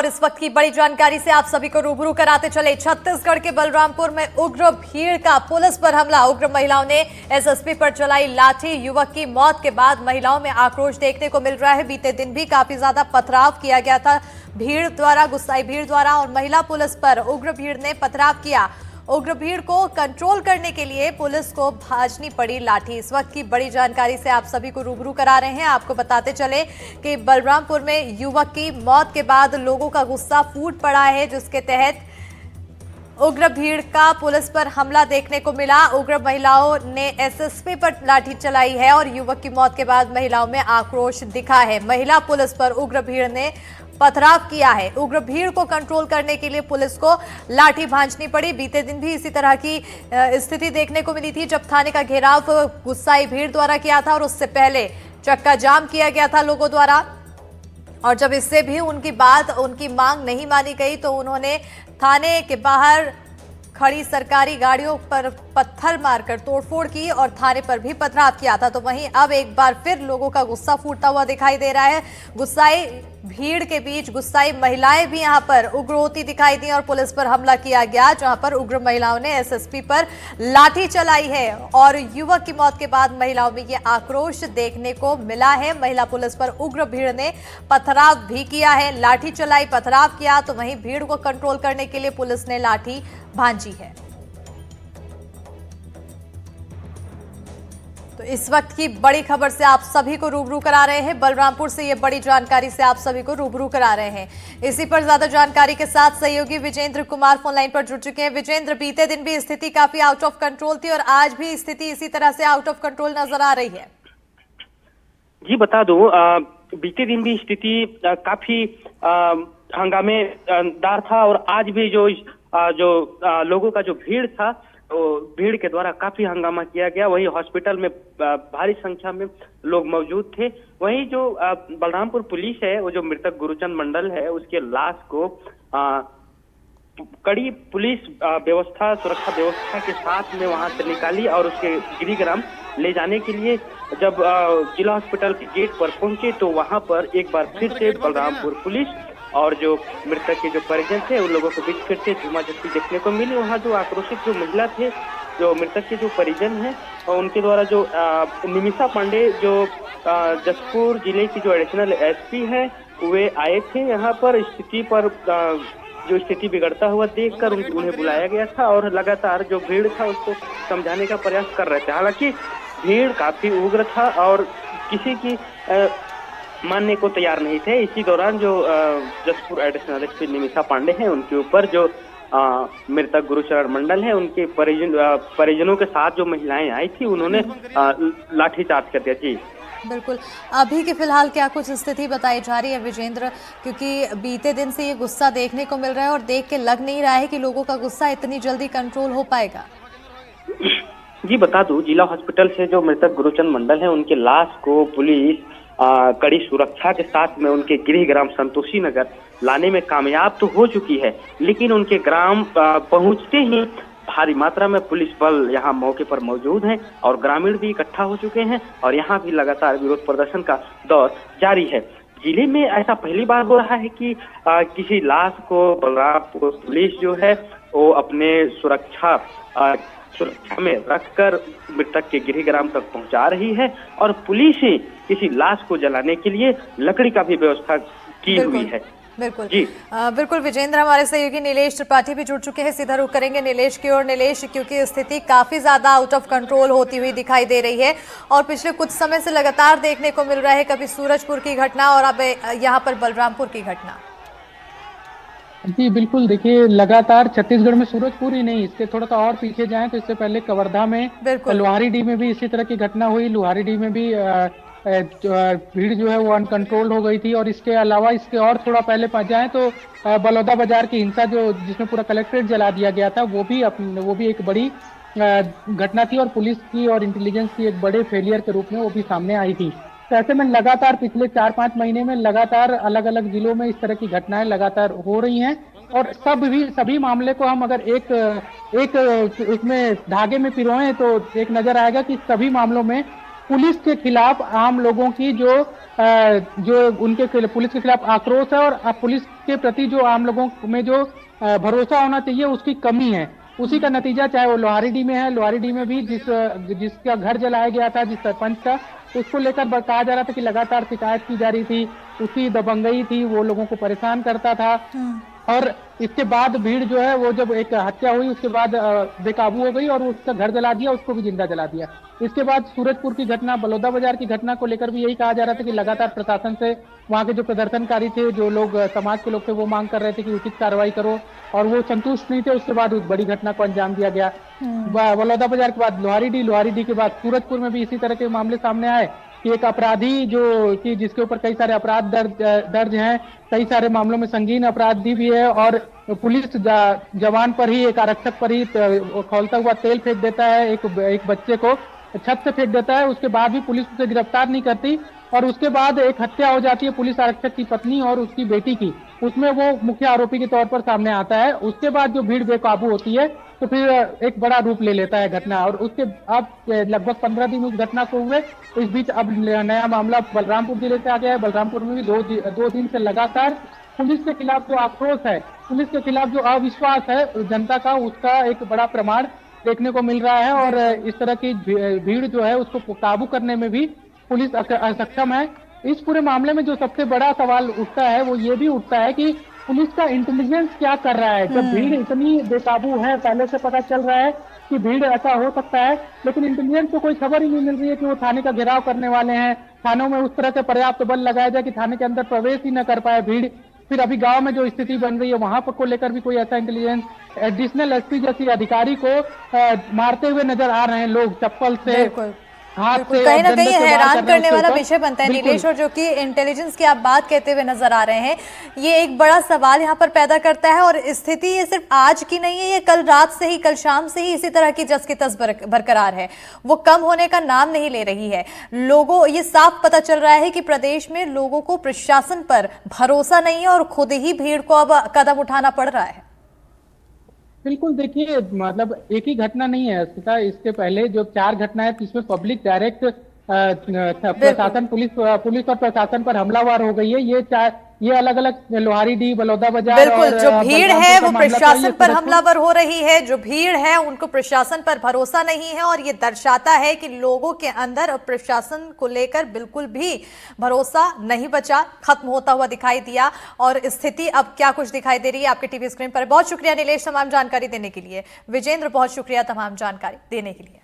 और इस वक्त की बड़ी जानकारी से आप सभी को रूबरू कराते चले। छत्तीसगढ़ के बलरामपुर में उग्र भीड़ का पुलिस पर हमला। उग्र महिलाओं ने एसएसपी पर चलाई लाठी। युवक की मौत के बाद महिलाओं में आक्रोश देखने को मिल रहा है। बीते दिन भी काफी ज्यादा पथराव किया गया था भीड़ द्वारा, गुस्साई भीड़ द्वारा, और महिला पुलिस पर उग्र भीड़ ने पथराव किया। उग्र भीड़ को कंट्रोल करने के लिए पुलिस को भाजनी पड़ी लाठी। इस वक्त की बड़ी जानकारी से आप सभी को रूबरू करा रहे हैं। आपको बताते चले कि बलरामपुर में युवक की मौत के बाद लोगों का गुस्सा फूट पड़ा है, जिसके तहत उग्र भीड़ का पुलिस पर हमला देखने को मिला। उग्र महिलाओं ने एसएसपी पर लाठी चलाई है और युवक की मौत के बाद महिलाओं में आक्रोश दिखा है। महिला पुलिस पर उग्र भीड़ ने पथराव किया है। उग्र भीड़ को कंट्रोल करने के लिए पुलिस को लाठी भांजनी पड़ी। बीते दिन भी इसी तरह की स्थिति देखने को मिली थी, जब थाने का घेराव गुस्साई भीड़ द्वारा किया था और उससे पहले चक्का जाम किया गया था लोगों द्वारा। और जब इससे भी उनकी मांग नहीं मानी गई तो उन्होंने थाने के बाहर खड़ी सरकारी गाड़ियों पर पत्थर मारकर तोड़फोड़ की और थाने पर भी पथराव किया था। तो वहीं अब एक बार फिर लोगों का गुस्सा फूटता हुआ दिखाई दे रहा है। गुस्साई भीड़ के बीच गुस्साई महिलाएं भी यहां पर उग्र होती दिखाई दी और पुलिस पर हमला किया गया, जहां पर उग्र महिलाओं ने एसएसपी पर लाठी चलाई है। और युवक की मौत के बाद महिलाओं में यह आक्रोश देखने को मिला है। महिला पुलिस पर उग्र भीड़ ने पथराव भी किया है, लाठी चलाई, पथराव किया। तो वहीं भीड़ को कंट्रोल करने के लिए पुलिस ने लाठी भांजी है। तो इस वक्त की बड़ी खबर से आप सभी को रूबरू करा रहे हैं। बलरामपुर से ये बड़ी जानकारी से आप सभी को रूबरू करा रहे हैं। इसी पर ज्यादा जानकारी के साथ सहयोगी विजेंद्र कुमार फोन लाइन पर जुड़ चुके हैं। विजेंद्र, बीते दिन भी स्थिति काफी आउट ऑफ कंट्रोल थी और आज भी स्थिति इसी तरह से आउट ऑफ कंट्रोल नजर आ रही है। जी बता दूं, बीते दिन भी स्थिति काफी हंगामेदार था और आज भी जो लोगों का जो भीड़ था, तो भीड़ के द्वारा काफी हंगामा किया गया। वही हॉस्पिटल में भारी संख्या में लोग मौजूद थे। वही जो बलरामपुर पुलिस है, वो जो मृतक गुरुचंद मंडल है, उसके लाश को कड़ी पुलिस व्यवस्था, सुरक्षा व्यवस्था के साथ में वहां से निकाली और उसके गृहग्राम ले जाने के लिए जब जिला हॉस्पिटल के गेट पर पहुंचे तो वहां पर एक बार फिर से बलरामपुर पुलिस और जो मृतक के जो परिजन थे उन लोगों के बीच फिर से धूमाधस्ती देखने को मिली। वहाँ जो आक्रोशित जो महिला थे, जो मृतक के जो परिजन हैं, और उनके द्वारा जो निमिषा पांडे जो जसपुर जिले की जो एडिशनल एसपी है, वे आए थे यहाँ पर। स्थिति पर जो स्थिति बिगड़ता हुआ देखकर उन्हें बुलाया गया था और लगातार जो भीड़ था उसको समझाने का प्रयास कर रहे थे। हालांकि भीड़ काफी उग्र था और किसी की मानने को तैयार नहीं थे। इसी दौरान जो जसपुर एडिशनल एसपी निमिषा पांडे हैं, उनके ऊपर जो मृतक गुरुचरण मंडल है, उनके परिजनों के साथ जो महिलाएं आई थी, उन्होंने लाठीचार्ज कर दिया। जी बिल्कुल, अभी के फिलहाल क्या कुछ स्थिति बताई जा रही है विजेंद्र, क्योंकि बीते दिन से ये गुस्सा देखने को मिल रहा है और देख के लग नहीं रहा है कि लोगों का गुस्सा इतनी जल्दी कंट्रोल हो पाएगा। जी बता दूं, जिला हॉस्पिटल से जो मृतक गुरुचंद मंडल है, उनके लाश को पुलिस कड़ी सुरक्षा के साथ में उनके गृह ग्राम संतोषी नगर लाने में कामयाब तो हो चुकी है, लेकिन उनके ग्राम पहुंचते ही भारी मात्रा में पुलिस बल यहाँ मौके पर मौजूद है और ग्रामीण भी इकट्ठा हो चुके हैं और यहाँ भी लगातार विरोध प्रदर्शन का दौर जारी है। जिले में ऐसा पहली बार हो रहा है कि किसी लाश को बलरामपुर पुलिस जो है वो अपने सुरक्षा में रखकर मृतक के गृहग्राम तक पहुंचा रही है और पुलिस ही किसी लाश को जलाने के लिए लकड़ी का भी व्यवस्था की हुई है। बिल्कुल जी, बिल्कुल विजेंद्र, हमारे सहयोगी नीलेश त्रिपाठी भी जुड़ चुके हैं। सीधा रुख करेंगे नीलेश की ओर। नीलेश, क्योंकि स्थिति काफी ज्यादा आउट ऑफ कंट्रोल होती हुई दिखाई दे रही है और पिछले कुछ समय से लगातार देखने को मिल रहा है, कभी सूरजपुर की घटना और अब यहाँ पर बलरामपुर की घटना। जी बिल्कुल, देखिए लगातार छत्तीसगढ़ में सूरजपुर ही नहीं, इसके थोड़ा सा और पीछे जाएं तो इससे पहले कवर्धा में, लुहारीडीह में भी इसी तरह की घटना हुई। लुहारीडीह में भी भीड़ जो है वो अनकंट्रोल हो गई थी। और इसके अलावा इसके और थोड़ा पहले जाएं तो बलौदा बाजार की हिंसा जो जिसमें पूरा कलेक्ट्रेट जला दिया गया था, वो भी एक बड़ी घटना थी और पुलिस की और इंटेलिजेंस की एक बड़े फेलियर के रूप में वो भी सामने आई थी। तो ऐसे में लगातार पिछले 4-5 महीने में लगातार अलग अलग जिलों में इस तरह की घटनाएं लगातार हो रही हैं और सभी मामले को हम अगर एक उसमें धागे में पिरोएं तो एक नजर आएगा कि सभी मामलों में पुलिस के खिलाफ आम लोगों की जो उनके पुलिस के खिलाफ आक्रोश है और पुलिस के प्रति जो आम लोगों में जो भरोसा होना चाहिए उसकी कमी है। उसी का नतीजा चाहे वो लोहारीडीह में है। लोहारीडीह में भी जिसका घर जलाया गया था, जिस सरपंच का, उसको लेकर कहा जा रहा था कि लगातार शिकायत की जा रही थी, उसकी दबंगई थी, वो लोगों को परेशान करता था। और इसके बाद भीड़ जो है वो जब एक हत्या हुई उसके बाद बेकाबू हो गई और उसका घर जला दिया, उसको भी जिंदा जला दिया। इसके बाद सूरजपुर की घटना, बलौदा बाजार की घटना को लेकर भी यही कहा जा रहा था कि लगातार प्रशासन से वहां के जो प्रदर्शनकारी थे, जो लोग समाज के लोग थे, वो मांग कर रहे थे कि उचित कार्रवाई करो और वो संतुष्ट नहीं थे। उसके बाद उस बड़ी घटना को अंजाम दिया गया। बलौदा बाजार के बाद लोहारीडीह के बाद सूरजपुर में भी इसी तरह के मामले सामने आए कि एक अपराधी जिसके ऊपर कई सारे अपराध दर्ज हैं, कई सारे मामलों में संगीन अपराधी भी है और पुलिस जवान पर ही, एक आरक्षक पर ही खौलता हुआ तेल फेंक देता है, एक बच्चे को छत से फेंक देता है। उसके बाद भी पुलिस उसे गिरफ्तार नहीं करती और उसके बाद एक हत्या हो जाती है पुलिस आरक्षक की पत्नी और उसकी बेटी की, उसमें वो मुख्य आरोपी के तौर पर सामने आता है। उसके बाद जो भीड़ बेकाबू होती है तो फिर एक बड़ा रूप ले लेता है घटना और उसके अब लगभग 15 दिन उस घटना को हुए। इस बीच अब नया मामला बलरामपुर जिले से आ गया है। बलरामपुर में भी दो दिन से लगातार पुलिस के खिलाफ जो आक्रोश है, पुलिस के खिलाफ जो अविश्वास है जनता का, उसका एक बड़ा प्रमाण देखने को मिल रहा है और इस तरह की भीड़ जो है उसको काबू करने में भी पुलिस असक्षम है। इस पूरे मामले में जो सबसे बड़ा सवाल उठता है वो ये भी उठता है कि पुलिस का इंटेलिजेंस क्या कर रहा है। जब भीड़ इतनी बेकाबू है, पहले से पता चल रहा है कि भीड़ ऐसा हो सकता है, लेकिन इंटेलिजेंस को कोई खबर ही नहीं मिल रही है कि वो थाने का घेराव करने वाले हैं, थानों में उस तरह से पर्याप्त बल लगाया जाए कि थाने के अंदर प्रवेश ही न कर पाए भीड़। फिर अभी गांव में जो स्थिति बन रही है वहां पर को लेकर भी कोई ऐसा इंटेलिजेंस, एडिशनल एसपी जैसी अधिकारी को मारते हुए नजर आ रहे हैं लोग चप्पल से, कहीं ना कहीं हैरान करने वाला विषय बनता है नीलेश। और जो कि इंटेलिजेंस की आप बात कहते हुए नजर आ रहे हैं, ये एक बड़ा सवाल यहाँ पर पैदा करता है और स्थिति ये सिर्फ आज की नहीं है, ये कल रात से ही, कल शाम से ही इसी तरह की जस की तस बरकरार है, वो कम होने का नाम नहीं ले रही है। लोगों, ये साफ पता चल रहा है कि प्रदेश में लोगों को प्रशासन पर भरोसा नहीं है और खुद ही भीड़ को अब कदम उठाना पड़ रहा है। बिल्कुल, देखिए मतलब एक ही घटना नहीं है अस्मिता, इसके पहले जो 4 घटनाएं जिसमें पब्लिक डायरेक्ट प्रशासन, पुलिस और प्रशासन पर हमलावर हो गई है। ये अलग अलग लोहारीडीह, बलौदा बाजार, बिल्कुल जो भीड़ है वो प्रशासन पर हमलावर हो रही है, जो भीड़ है उनको प्रशासन पर भरोसा नहीं है और ये दर्शाता है कि लोगों के अंदर प्रशासन को लेकर बिल्कुल भी भरोसा नहीं बचा, खत्म होता हुआ दिखाई दिया। और स्थिति अब क्या कुछ दिखाई दे रही है आपके टीवी स्क्रीन पर। बहुत शुक्रिया नीलेश तमाम जानकारी देने के लिए। विजेंद्र, बहुत शुक्रिया तमाम जानकारी देने के लिए।